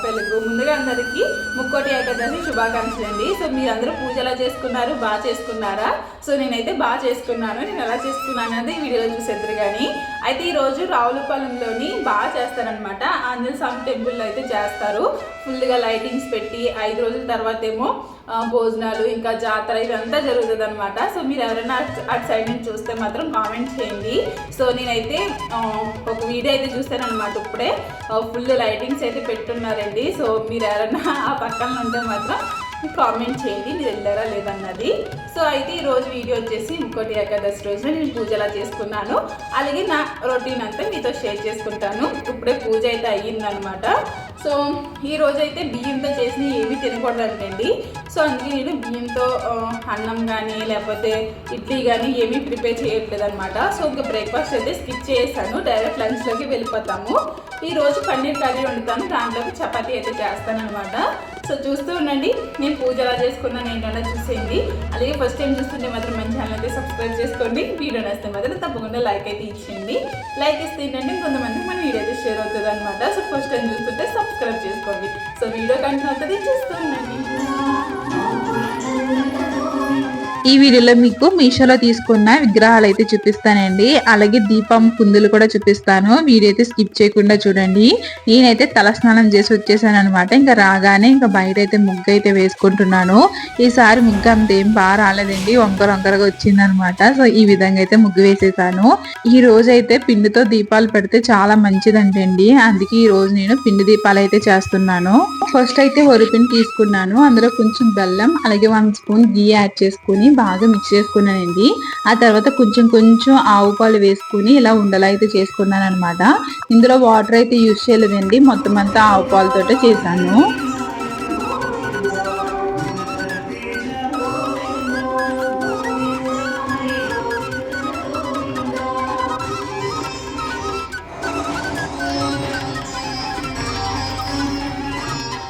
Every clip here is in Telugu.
తెలుగు. ముందుగా అందరికీ ముక్కోటి ఏకాదశి శుభాకాంక్షలు అండి. సో మీరందరూ పూజ ఎలా చేసుకున్నారు, బాగా చేసుకున్నారా? సో నేనైతే బాగా చేసుకున్నాను. నేను ఎలా చేసుకున్నాను అనేది ఈ వీడియోలో చూసేద్దరు. కానీ అయితే ఈరోజు రావులపాలెంలోని బాగా చేస్తారనమాట. ఆంజనేయ స్వామి టెంపుల్లో అయితే చేస్తారు. ఫుల్గా లైటింగ్స్ పెట్టి 5 రోజుల తర్వాత ఏమో భోజనాలు, ఇంకా జాతర ఇదంతా జరుగుతుంది అనమాట. సో మీరు ఎవరైనా అటు సైడ్ నుంచి చూస్తే మాత్రం కామెంట్ చేయండి. సో నేనైతే ఒక వీడియో అయితే చూస్తాను అనమాట. ఇప్పుడే ఫుల్ లైటింగ్స్ అయితే పెట్టున్నారండి. సో మీరు ఎవరైనా ఆ పక్కన ఉంటే మాత్రం కామెంట్ చేయండి మీరు వెళ్ళారా లేదన్నది. సో అయితే ఈరోజు వీడియో వచ్చేసి ముక్కోటి ఏకాదశి రోజున నేను పూజ ఎలా చేసుకున్నాను, అలాగే నా రొటీన్ అంతా మీతో షేర్ చేసుకుంటాను. ఇప్పుడే పూజ అయితే అయ్యిందనమాట. సో ఈరోజు అయితే బియ్యంతో చేసిన ఏమీ తినకూడదంటండి. సో అందుకే నేను బియ్యంతో అన్నం కానీ లేకపోతే ఇడ్లీ కానీ ఏమీ ప్రిపేర్ చేయట్లేదు అనమాట. సో ఇంకా బ్రేక్ఫాస్ట్ అయితే స్కిప్ చేసాను, డైరెక్ట్ లంచ్లోకి వెళ్ళిపోతాము. ఈరోజు పన్నీర్ కర్రీ వండుతాను, దాంట్లోకి చపాతీ అయితే చేస్తాను అనమాట. సో చూస్తూ ఉండండి, నేను పూజ ఎలా చేసుకున్నాను ఏంటన్నా చూసేయండి. అలాగే ఫస్ట్ టైం చూస్తుంటే మాత్రం మన ఛానల్ అయితే సబ్స్క్రైబ్ చేసుకోండి. వీడియో నచ్చితే మాత్రం తప్పకుండా లైక్ అయితే ఇచ్చేయండి. లైక్ ఇస్తే ఏంటంటే కొంతమంది మన వీడియో అయితే షేర్ అవుతుంది అనమాట. సో ఫస్ట్ టైం చూస్తుంటే సబ్స్క్రైబ్ చేసుకోండి. సో వీడియో కంటిన్యూ అవుతుంది, చూస్తూ ఉండండి. ఈ వీడియోలో మీకు మీషోలో తీసుకున్న విగ్రహాలు అయితే చూపిస్తానండి. అలాగే దీపం కుందులు కూడా చూపిస్తాను. వీడియో అయితే స్కిప్ చేయకుండా చూడండి. నేనైతే తలస్నానం చేసి వచ్చేసాను అనమాట. ఇంకా రాగానే ఇంకా బయట అయితే ముగ్గు అయితే వేసుకుంటున్నాను. ఈసారి ముగ్గు అంతేం బాగా రాలేదండి, వంకరగా వచ్చింది అనమాట. సో ఈ విధంగా అయితే ముగ్గు వేసేసాను. ఈ రోజు అయితే పిండితో దీపాలు పెడితే చాలా మంచిదంటండి. అందుకే ఈ రోజు నేను పిండి దీపాలు అయితే చేస్తున్నాను. ఫస్ట్ అయితే వరిపిండి తీసుకున్నాను. అందులో కొంచెం బెల్లం అలాగే 1 స్పూన్ గీ యాడ్ చేసుకుని బాగా మిక్స్ చేసుకున్నానండి. ఆ తర్వాత కొంచెం ఆవు పాలు వేసుకుని ఇలా ఉండలా అయితే చేసుకున్నాను అనమాట. ఇందులో వాటర్ అయితే యూజ్ చేయలేదండి, మొత్తం అంతా ఆవు పాలతోటే చేశాను.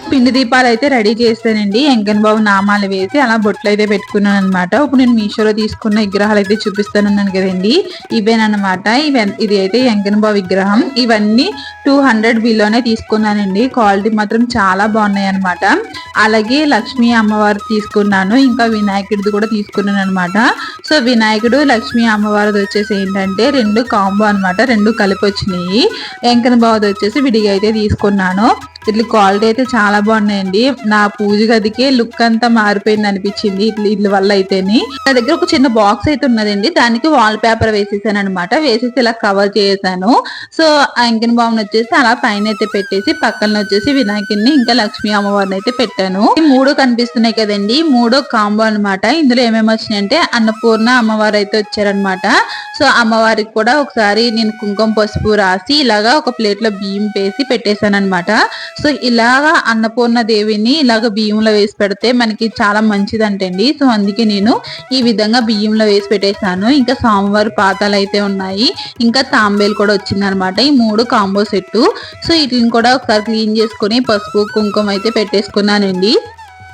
పిండి దీపాలు అయితే రెడీ చేస్తానండి. వెంకన్న బాబు నామాలు వేసి అలా బొట్లు అయితే పెట్టుకున్నాను అనమాట. ఇప్పుడు నేను మీషోలో తీసుకున్న విగ్రహాలు అయితే చూపిస్తానన్నాను కదండి, ఇవేనమాట. ఇది అయితే వెంకన్న బాబు విగ్రహం. ఇవన్నీ 200 బిలోనే తీసుకున్నానండి. క్వాలిటీ మాత్రం చాలా బాగున్నాయి అనమాట. అలాగే లక్ష్మీ అమ్మవారు తీసుకున్నాను, ఇంకా వినాయకుడిది కూడా తీసుకున్నాను అనమాట. సో వినాయకుడు లక్ష్మీ అమ్మవారిది వచ్చేసి ఏంటంటే 2 కాంబో అనమాట, 2 కలిపి వచ్చినాయి. వెంకన్న బాబుది వచ్చేసి విడిగా అయితే తీసుకున్నాను. ఇట్లా క్వాలిటీ అయితే చాలా బాగున్నాయండి. నా పూజ గదికే లుక్ అంతా మారిపోయింది అనిపించింది ఇట్ల వల్ల అయితేని. నా దగ్గర ఒక చిన్న బాక్స్ అయితే ఉన్నదండి, దానికి వాల్ పేపర్ వేసేసాను అనమాట. వేసేసి ఇలా కవర్ చేసాను. సో వెంకన్న బాబుని వచ్చేసి అలా పైన అయితే పెట్టేసి పక్కన వచ్చేసి వినాయకుడిని ఇంకా లక్ష్మీ అమ్మవారిని అయితే పెట్టాను. ఈ 3 కనిపిస్తున్నాయి కదండి, 3 కాంబో అనమాట. ఇందులో ఏమేమి వచ్చినాయంటే అన్నపూర్ణ అమ్మవారు అయితే వచ్చారనమాట. సో అమ్మవారికి కూడా ఒకసారి నేను కుంకుమ పసుపు రాసి ఇలాగా ఒక ప్లేట్ లో బియ్యం వేసి పెట్టేశాను అనమాట. సో ఇలాగా అన్నపూర్ణ దేవిని ఇలాగ బియ్యంలో వేసి పెడితే మనకి చాలా మంచిదంటండి. సో అందుకే నేను ఈ విధంగా బియ్యంలో వేసి పెట్టేశాను. ఇంకా స్వామివారి పాతాలు అయితే ఉన్నాయి, ఇంకా తాంబేలు కూడా వచ్చింది అనమాట. ఈ 3 కాంబో సెట్టు. సో వీటిని కూడా ఒకసారి క్లీన్ చేసుకుని పసుపు కుంకుమ అయితే పెట్టేసుకున్నానండి.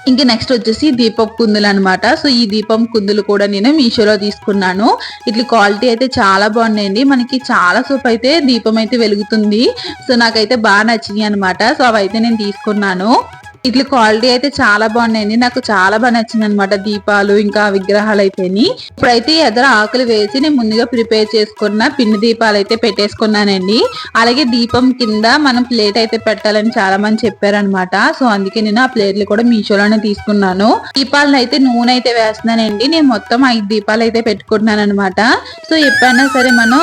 ఇంకా నెక్స్ట్ వచ్చేసి దీపం కుందులు అనమాట. సో ఈ దీపం కుందులు కూడా నేను మీషోలో తీసుకున్నాను. ఇట్లా క్వాలిటీ అయితే చాలా బాగున్నాయండి. మనకి చాలా సేపు అయితే దీపం అయితే వెలుగుతుంది. సో నాకైతే బాగా నచ్చినాయి అనమాట. సో అవైతే నేను తీసుకున్నాను. ఇట్లా క్వాలిటీ అయితే చాలా బాగున్నాయండి, నాకు చాలా బాగా నచ్చింది అనమాట. దీపాలు ఇంకా విగ్రహాలు అయితేని. ఇప్పుడైతే ఎదురు ఆకులు వేసి నేను ముందుగా ప్రిపేర్ చేసుకున్న పిండి దీపాలు అయితే పెట్టేసుకున్నానండి. అలాగే దీపం కింద మనం ప్లేట్ అయితే పెట్టాలని చాలా మంది చెప్పారనమాట. సో అందుకే నేను ఆ ప్లేట్లు కూడా మీషోలోనే తీసుకున్నాను. దీపాలను అయితే నూనె అయితే వేస్తున్నానండి. నేను మొత్తం 5 దీపాలు అయితే పెట్టుకుంటున్నాను అనమాట. సో ఎప్పుడైనా సరే మనం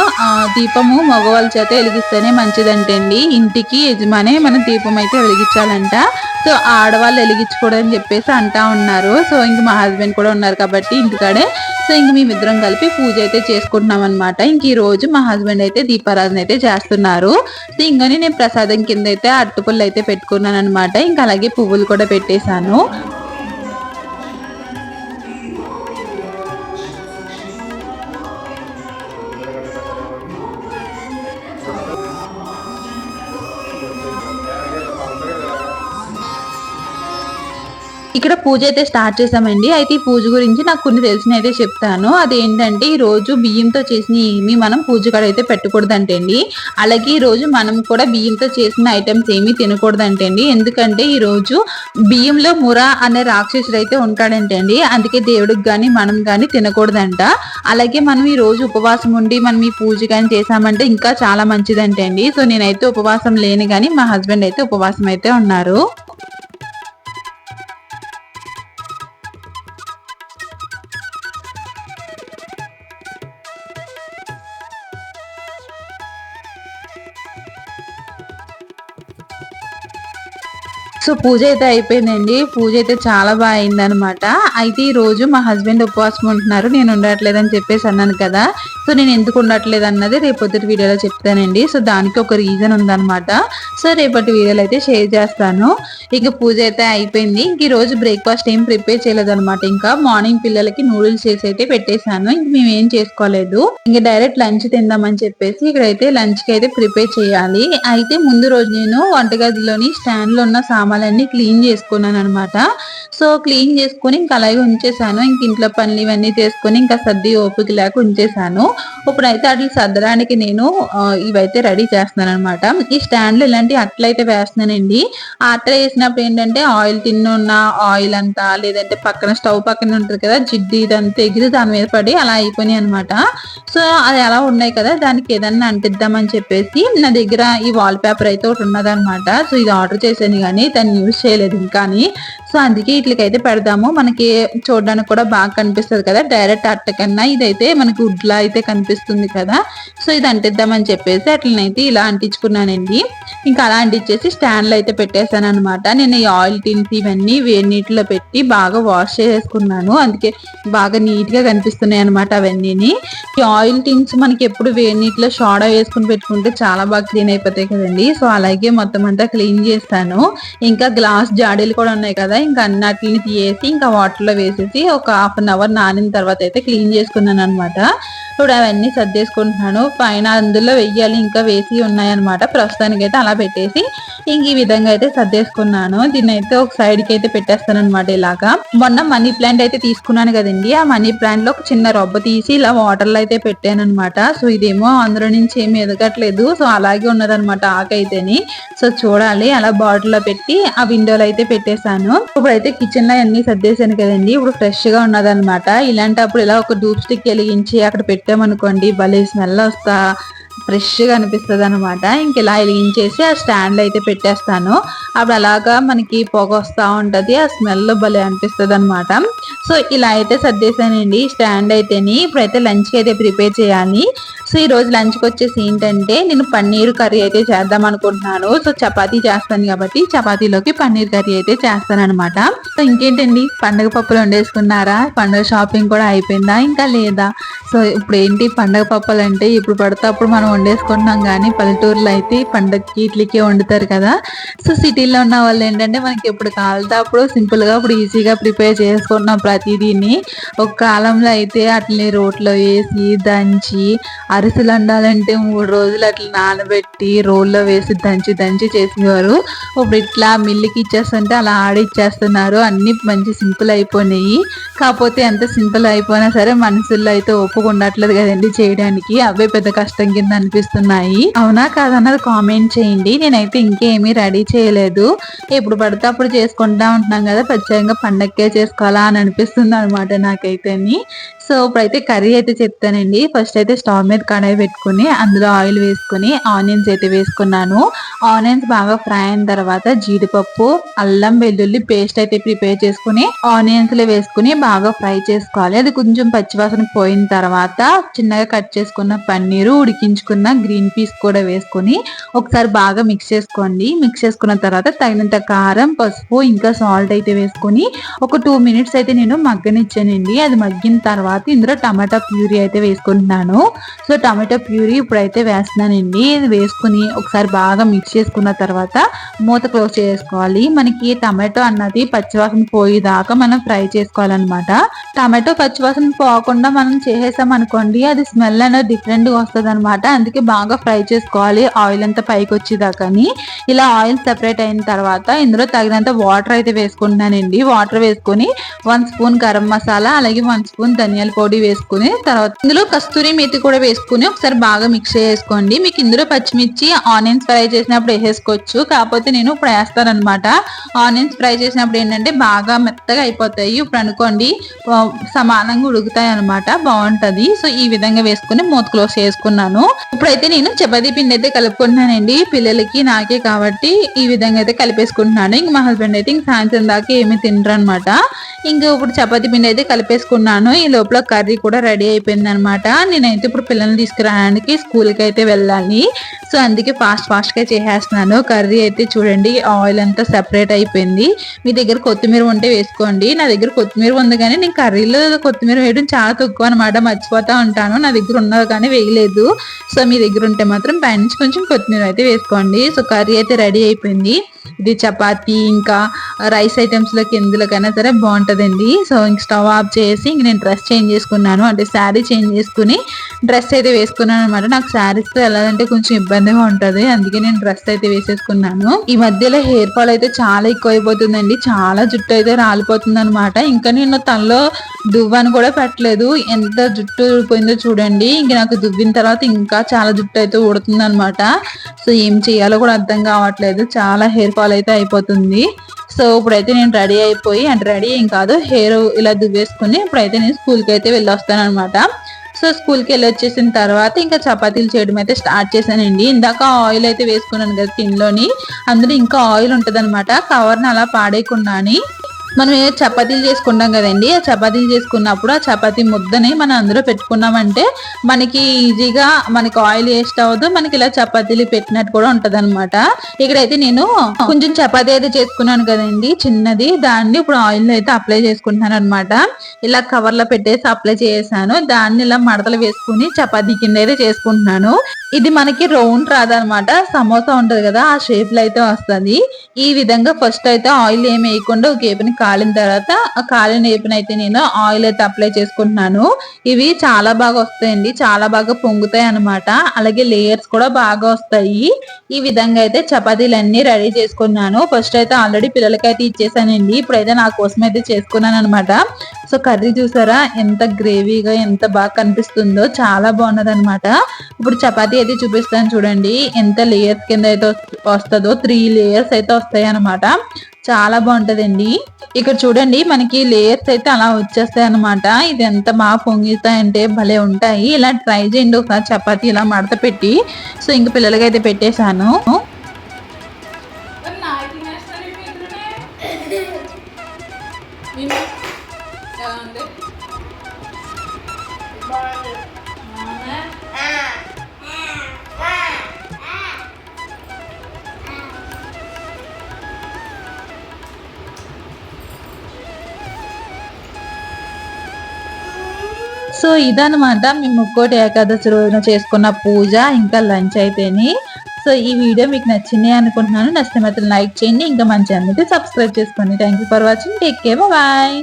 దీపము మగవాళ్ళ చేత వెలిగిస్తేనే మంచిదంటే అండి. ఇంటికి యజమానే మనం దీపం అయితే వెలిగించాలంట. సో ఆడవాళ్ళు వెలిగించకూడదని చెప్పేసి అంటా ఉన్నారు. సో ఇంక మా హస్బెండ్ కూడా ఉన్నారు కాబట్టి ఇంటికాడే. సో ఇంక మేమిద్దరం కలిపి పూజ అయితే చేసుకుంటున్నాం అనమాట. ఇంక ఈ రోజు మా హస్బెండ్ అయితే దీపారాధన అయితే చేస్తున్నారు. సో ఇంకని నేను ప్రసాదం కింద అయితే అరటిపళ్ళు అయితే పెట్టుకున్నాను అనమాట. ఇంకా అలాగే పువ్వులు కూడా పెట్టేశాను. ఇక్కడ పూజ అయితే స్టార్ట్ చేసామండి. అయితే ఈ పూజ గురించి నాకు కొన్ని తెలిసిన అయితే చెప్తాను. అదేంటంటే ఈ రోజు బియ్యంతో చేసిన ఏమి మనం పూజ కాడ అయితే పెట్టకూడదంటే అండి. అలాగే ఈ రోజు మనం కూడా బియ్యంతో చేసిన ఐటమ్స్ ఏమీ తినకూడదంటే అండి. ఎందుకంటే ఈ రోజు బియ్యంలో ముర అనే రాక్షసుడు అయితే ఉంటాడంటే అండి. అందుకే దేవుడికి గాని మనం గాని తినకూడదంట. అలాగే మనం ఈ రోజు ఉపవాసం ఉండి మనం ఈ పూజ కానీ చేసామంటే ఇంకా చాలా మంచిదంటే అండి. సో నేనైతే ఉపవాసం లేని కానీ మా హస్బెండ్ అయితే ఉపవాసం అయితే ఉన్నారు. సో పూజ అయితే అయిపోయిందండి. పూజ అయితే చాలా బాగా అయిందనమాట. అయితే ఈ రోజు మా హస్బెండ్ ఉపవాసం ఉంటున్నారు, నేను ఉండట్లేదని చెప్పేసి అన్నాను కదా. సో నేను ఎందుకు ఉండట్లేదు అన్నది రేపొద్దు వీడియోలో చెప్తానండి. సో దానికి ఒక రీజన్ ఉందన్నమాట. సో రేపటి వీడియోలో అయితే షేర్ చేస్తాను. ఇక పూజ అయితే అయిపోయింది. ఇంక ఈ రోజు బ్రేక్ఫాస్ట్ ఏం ప్రిపేర్ చేయలేదన్నమాట. ఇంకా మార్నింగ్ పిల్లలకి నూడిల్స్ చేసి అయితే పెట్టేశాను. ఇంక మేము ఏం చేసుకోలేదు. ఇంకా డైరెక్ట్ లంచ్ తిందామని చెప్పేసి ఇక్కడైతే లంచ్ కి అయితే ప్రిపేర్ చేయాలి. అయితే ముందు రోజు నేను వంటగదిలోని స్టాండ్ లో ఉన్న సామాన్లన్నీ క్లీన్ చేసుకున్నాను అనమాట. సో క్లీన్ చేసుకుని ఇంకా అలాగే ఉంచేసాను. ఇంక ఇంట్లో పనులు ఇవన్నీ చేసుకుని ఇంకా సర్ది ఓపిక లేక ఉంచేసాను. ఇప్పుడైతే అట్లా సర్దడానికి నేను ఇవైతే రెడీ చేస్తున్నాను అనమాట. ఈ స్టాండ్ లో ఇలాంటి అట్లయితే వేస్తున్నానండి. ఆ అట్ల వేసినప్పుడు ఏంటంటే ఆయిల్ టిన్ ఉన్న ఆయిల్ అంతా లేదంటే పక్కన స్టవ్ పక్కన ఉంటుంది కదా జిడ్డు ఇదంతా ఎగిరి దాని మీద పడి అలా అయిపోయినాయి అనమాట. సో అది అలా ఉన్నాయి కదా, దానికి ఏదన్నా అంటిద్దామని చెప్పేసి నా దగ్గర ఈ వాల్ పేపర్ అయితే ఒకటి ఉన్నదనమాట. సో ఇది ఆర్డర్ చేశాను కానీ దాన్ని యూజ్ చేయలేదు ఇంకా. సో అందుకే ఇట్లకైతే పెడదాము, మనకి చూడడానికి కూడా బాగా కనిపిస్తుంది కదా. డైరెక్ట్ అట్ట కన్నా ఇదైతే మనకి వుడ్లా అయితే కనిపిస్తుంది కదా. సో ఇది అంటిద్దామని చెప్పేసి అట్లనైతే ఇలా అంటించుకున్నానండి. ఇంకా అలా అంటించేసి స్టాండ్ లో అయితే పెట్టేశాను అనమాట. నేను ఈ ఆయిల్ టిన్స్ ఇవన్నీ వేడి నీటిలో పెట్టి బాగా వాష్ చేసుకున్నాను, అందుకే బాగా నీట్ గా కనిపిస్తున్నాయి అనమాట అవన్నీ. ఈ ఆయిల్ టిన్స్ మనకి ఎప్పుడు వేడి నీటిలో సోడా వేసుకుని పెట్టుకుంటే చాలా బాగా క్లీన్ అయిపోతాయి కదండి. సో అలాగే మొత్తం అంతా క్లీన్ చేస్తాను. ఇంకా గ్లాస్ జాడీలు కూడా ఉన్నాయి కదా, ఇంకా అన్నిటిని తీసేసి ఇంకా వాటర్ లో వేసేసి ఒక హాఫ్ అన్ అవర్ నానిన తర్వాత అయితే క్లీన్ చేసుకున్నాను అనమాట. ఇప్పుడు అవన్నీ సర్దేసుకుంటున్నాను. పైన అందులో వెయ్యాలి ఇంకా వేసి ఉన్నాయన్నమాట. ప్రస్తుతానికి అయితే అలా పెట్టేసి ఇంక ఈ విధంగా అయితే సర్దేసుకున్నాను. దీన్ని అయితే ఒక సైడ్ కి అయితే పెట్టేస్తాను అనమాట. ఇలాగా మొన్న మనీ ప్లాంట్ అయితే తీసుకున్నాను కదండి, ఆ మనీ ప్లాంట్ లో ఒక చిన్న రొబ్బ తీసి ఇలా వాటర్ లో అయితే పెట్టాను అనమాట. సో ఇదేమో అందులో నుంచి ఏమి ఎదగట్లేదు, సో అలాగే ఉన్నదనమాట ఆకైతేని. సో చూడాలి, అలా బాటిల్ లో పెట్టి ఆ విండోలో అయితే పెట్టేశాను. ఇప్పుడైతే కిచెన్ లో అన్ని సర్దేశాను కదండి, ఇప్పుడు ఫ్రెష్ గా ఉన్నదనమాట. ఇలాంటప్పుడు ఇలా ఒక డూప్ స్టిక్ వెలిగించి అక్కడ పెట్టామనుకోండి భలే స్మెల్ వస్తా ఫ్రెష్ గా అనిపిస్తుంది అనమాట. ఇంక ఇలా వెలిగించేసి ఆ స్టాండ్ అయితే పెట్టేస్తాను. అప్పుడు అలాగా మనకి పొగ వస్తా ఉంటది, ఆ స్మెల్ భలే అనిపిస్తుంది అనమాట. సో ఇలా అయితే సర్దేశానండి స్టాండ్ అయితేని. ఇప్పుడైతే లంచ్ కి అయితే ప్రిపేర్ చేయాలి. సో ఈ రోజు లంచ్ కి వచ్చేసి ఏంటంటే నేను పన్నీర్ కర్రీ అయితే చేద్దాం అనుకుంటున్నాను. సో చపాతీ చేస్తాను కాబట్టి చపాతీలోకి పన్నీర్ కర్రీ అయితే చేస్తాను అనమాట. సో ఇంకేంటండి, పండుగ పప్పులు వండేసుకున్నారా? పండుగ షాపింగ్ కూడా అయిపోయిందా ఇంకా లేదా? సో ఇప్పుడు ఏంటి, పండుగ పప్పులు అంటే ఇప్పుడు పడితే అప్పుడు మనం వండేసుకుంటున్నాం కానీ పల్లెటూరులో అయితే పండుగకి ఇట్లీకే వండుతారు కదా. సో సిటీలో ఉన్న వాళ్ళు ఏంటంటే మనకి ఎప్పుడు కావాలితే అప్పుడు సింపుల్ గా ఇప్పుడు ఈజీగా ప్రిపేర్ చేసుకుంటున్నాం ప్రతిదీని. ఒక కాలంలో అయితే అట్లనే రోట్లో వేసి దంచి అరిసెలు వండాలంటే 3 రోజులు అట్లా నానబెట్టి రోల్లో వేసి దంచి దంచి చేసేవారు. ఇప్పుడు ఇట్లా మిల్లుకి ఇచ్చేస్తుంటే అలా ఆడిచ్చేస్తున్నారు. అన్ని మంచి సింపుల్ అయిపోయినాయి. కాకపోతే ఎంత సింపుల్ అయిపోయినా సరే మనసుల్లో అయితే ఒప్పుకుండట్లేదు కదండి చేయడానికి. అవే పెద్ద కష్టం కింద అనిపిస్తున్నాయి. అవునా కాదన్నది కామెంట్ చేయండి. నేనైతే ఇంకేమీ రెడీ చేయలేదు, ఎప్పుడు పడితే అప్పుడు చేసుకుంటా ఉంటున్నాం కదా, ప్రత్యేకంగా పండగకే చేసుకోవాలా అని అనిపిస్తుంది అనమాట నాకైతే. సో ఇప్పుడైతే కర్రీ అయితే చెప్తానండి. ఫస్ట్ అయితే స్టవ్ మీద కడాయి పెట్టుకుని అందులో ఆయిల్ వేసుకుని ఆనియన్స్ అయితే వేసుకున్నాను. ఆనియన్స్ బాగా ఫ్రై అయిన తర్వాత జీడిపప్పు, అల్లం వెల్లుల్లి పేస్ట్ అయితే ప్రిపేర్ చేసుకుని ఆనియన్స్ లో వేసుకుని బాగా ఫ్రై చేసుకోవాలి. అది కొంచెం పచ్చివాసన పోయిన తర్వాత చిన్నగా కట్ చేసుకున్న పన్నీరు, ఉడికించుకున్న గ్రీన్ పీస్ కూడా వేసుకుని ఒకసారి బాగా మిక్స్ చేసుకోండి. మిక్స్ చేసుకున్న తర్వాత తగినంత కారం, పసుపు ఇంకా సాల్ట్ అయితే వేసుకుని ఒక 2 minutes అయితే నేను మగ్గనిచ్చానండి. అది మగ్గిన తర్వాత ఇందులో టమాటా ప్యూరీ అయితే వేసుకుంటున్నాను. సో టమాటో ప్యూరీ ఇప్పుడైతే వేస్తున్నానండి. ఇది వేసుకుని ఒకసారి బాగా మిక్స్ చేసుకున్న తర్వాత మూత క్లోజ్ చేసుకోవాలి. మనకి టమాటో అన్నది పచ్చివాసన పోయేదాకా మనం ఫ్రై చేసుకోవాలన్నమాట. టమాటో పచ్చివాసన పోకుండా మనం చేసేసాం అనుకోండి, అది స్మెల్ అనేది డిఫరెంట్ గా వస్తుంది అనమాట. అందుకే బాగా ఫ్రై చేసుకోవాలి, ఆయిల్ అంతా పైకి వచ్చేదాకాని. ఇలా ఆయిల్ సెపరేట్ అయిన తర్వాత ఇందులో తగినంత వాటర్ అయితే వేసుకుంటున్నానండి. వాటర్ వేసుకొని 1 స్పూన్ గరం మసాలా, అలాగే 1 స్పూన్ ధనియాల పొడి వేసుకుని తర్వాత ఇందులో కస్తూరి మేతి కూడా వేసుకుని ఒకసారి బాగా మిక్స్ చేసుకోండి. మీకు ఇందులో పచ్చిమిర్చి ఆనియన్స్ ఫ్రై చేసినప్పుడు వేసేసుకోవచ్చు, కాకపోతే నేను ఇప్పుడు వేస్తాను అనమాట. ఆనియన్స్ ఫ్రై చేసినప్పుడు ఏంటంటే బాగా మెత్తగా అయిపోతాయి. ఇప్పుడు అనుకోండి సమానంగా ఉడుకుతాయి అనమాట, బాగుంటది. సో ఈ విధంగా వేసుకుని మూత క్లోజ్ చేసుకున్నాను. ఇప్పుడైతే నేను చపాతీ పిండి అయితే కలుపుకుంటున్నానండి. పిల్లలకి నాకే కాబట్టి ఈ విధంగా అయితే కలిపేసుకుంటున్నాను. ఇంక మా హస్బెండ్ అయితే ఇంక సాయంత్రం దాకా ఏమీ తినరు అనమాట. ఇంకా ఇప్పుడు చపాతీ పిండి అయితే కలిపేసుకున్నాను. ఈ లోపల కర్రీ కూడా రెడీ అయిపోయింది అనమాట. నేనైతే ఇప్పుడు పిల్లల్ని తీసుకురావడానికి స్కూల్కి అయితే వెళ్ళాలి. సో అందుకే ఫాస్ట్ గా చేసేస్తున్నాను. కర్రీ అయితే చూడండి ఆయిల్ అంతా సెపరేట్ అయిపోయింది. మీ దగ్గర కొత్తిమీర ఉంటే వేసుకోండి. నా దగ్గర కొత్తిమీర ఉంది కానీ నేను కర్రీలో కొత్తిమీర వేయడం చాలా తక్కువ అనమాట, మర్చిపోతా ఉంటాను. నా దగ్గర ఉన్నది కానీ వేయలేదు. సో మీ దగ్గర ఉంటే మాత్రం పైనుంచి కొంచెం కొత్తిమీర అయితే వేసుకోండి. సో కర్రీ అయితే రెడీ అయిపోయింది. ఇది చపాతీ ఇంకా రైస్ ఐటమ్స్ లోకి ఎందులోకైనా సరే బాగుంటదండి. సో ఇంక స్టవ్ ఆఫ్ చేసి ఇంక నేను డ్రెస్ చేంజ్ చేసుకున్నాను, అంటే శారీ చేంజ్ చేసుకుని డ్రెస్ అయితే వేసుకున్నాను అనమాట. నాకు శారీస్ తో వెళ్ళాలంటే కొంచెం ఇబ్బందిగా ఉంటది, అందుకే నేను డ్రెస్ అయితే వేసేసుకున్నాను. ఈ మధ్యలో హెయిర్ ఫాల్ అయితే చాలా ఎక్కువ అయిపోతుందండి, చాలా జుట్టు అయితే రాలిపోతుంది అనమాట. ఇంకా నేను తనలో దువ్వని కూడా పెట్టలేదు, ఎంత జుట్టు ఊడిపోయిందో చూడండి. ఇంక నాకు దువ్విన తర్వాత ఇంకా చాలా జుట్టు అయితే ఊడుతుంది అనమాట. సో ఏం చేయాలో కూడా అర్థం కావట్లేదు, చాలా హెయిర్ ఫాల్ అయితే అయిపోతుంది. సో ఇప్పుడైతే నేను రెడీ అయిపోయి, అంటే రెడీ ఏం కాదు, హెయిర్ ఇలా దువ్వేసుకుని ఇప్పుడైతే నేను స్కూల్కి అయితే వెళ్ళి వస్తాను అనమాట. సో స్కూల్కి వెళ్ళి వచ్చేసిన తర్వాత ఇంకా చపాతీలు చేయడం అయితే స్టార్ట్ చేశానండి. ఇందాక ఆయిల్ అయితే వేసుకున్నాను కదా టిన్లోని, అందులో ఇంకా ఆయిల్ ఉంటుంది అనమాట. కవర్ని అలా పాడేయకుండాని మనం చపాతీలు చేసుకుంటాం కదండి, ఆ చపాతీలు చేసుకున్నప్పుడు ఆ చపాతీ ముద్దని మనం అందులో పెట్టుకున్నామంటే మనకి ఈజీగా మనకి ఆయిల్ వేస్ట్ అవ్వదు, మనకి ఇలా చపాతీలు పెట్టినట్టు కూడా ఉంటది అనమాట. ఇక్కడైతే నేను కొంచెం చపాతీ అయితే చేసుకున్నాను కదండి చిన్నది, దాన్ని ఇప్పుడు ఆయిల్ అయితే అప్లై చేసుకుంటున్నాను అనమాట. ఇలా కవర్ లో పెట్టేసి అప్లై చేసాను, దాన్ని ఇలా మడతలు వేసుకుని చపాతీ కింద అయితే చేసుకుంటున్నాను. ఇది మనకి రౌండ్ రాదనమాట, సమోసా ఉంటది కదా ఆ షేప్ లో అయితే వస్తుంది. ఈ విధంగా ఫస్ట్ అయితే ఆయిల్ ఏమి వేయకుండా ఒక వేపుని కాలిన తర్వాత ఆ కాలిన వేపుని అయితే నేను ఆయిల్ అయితే అప్లై చేసుకుంటున్నాను. ఇవి చాలా బాగా వస్తాయండి, చాలా బాగా పొంగుతాయి అనమాట. అలాగే లేయర్స్ కూడా బాగా వస్తాయి. ఈ విధంగా అయితే చపాతీలు అన్ని రెడీ చేసుకున్నాను. ఫస్ట్ అయితే ఆల్రెడీ పిల్లలకైతే ఇచ్చేసానండి, ఇప్పుడైతే నా కోసం అయితే చేసుకున్నాను అనమాట. సో కర్రీ చూసారా ఎంత గ్రేవీగా ఎంత బాగా కనిపిస్తుందో, చాలా బాగున్నది అనమాట. ఇప్పుడు చపాతీ అయితే చూపిస్తాను చూడండి, ఎంత లేయర్స్ కింద అయితే వస్తుందో, 3 లేయర్స్ అయితే వస్తాయి అనమాట. చాలా బాగుంటదండి. ఇక్కడ చూడండి మనకి లేయర్స్ అయితే అలా వచ్చేస్తాయి అనమాట. ఇది ఎంత బాగా పొంగిస్తాయంటే భలే ఉంటాయి. ఇలా ట్రై చేయండి ఒకసారి చపాతీ ఇలా మడత పెట్టి. సో ఇంక పిల్లలకి అయితే పెట్టేశాను. సో ఇదనమాట మేము ముక్కోటి ఏకాదశి రోజున చేసుకున్న పూజ ఇంకా లంచ్ అయితేని. సో ఈ వీడియో మీకు నచ్చింది అనుకుంటున్నాను. నచ్చితే మాత్రం లైక్ చేయండి, ఇంకా మన ఛానల్ అయితే సబ్స్క్రైబ్ చేసుకోండి. Thank you for watching, take care, bye.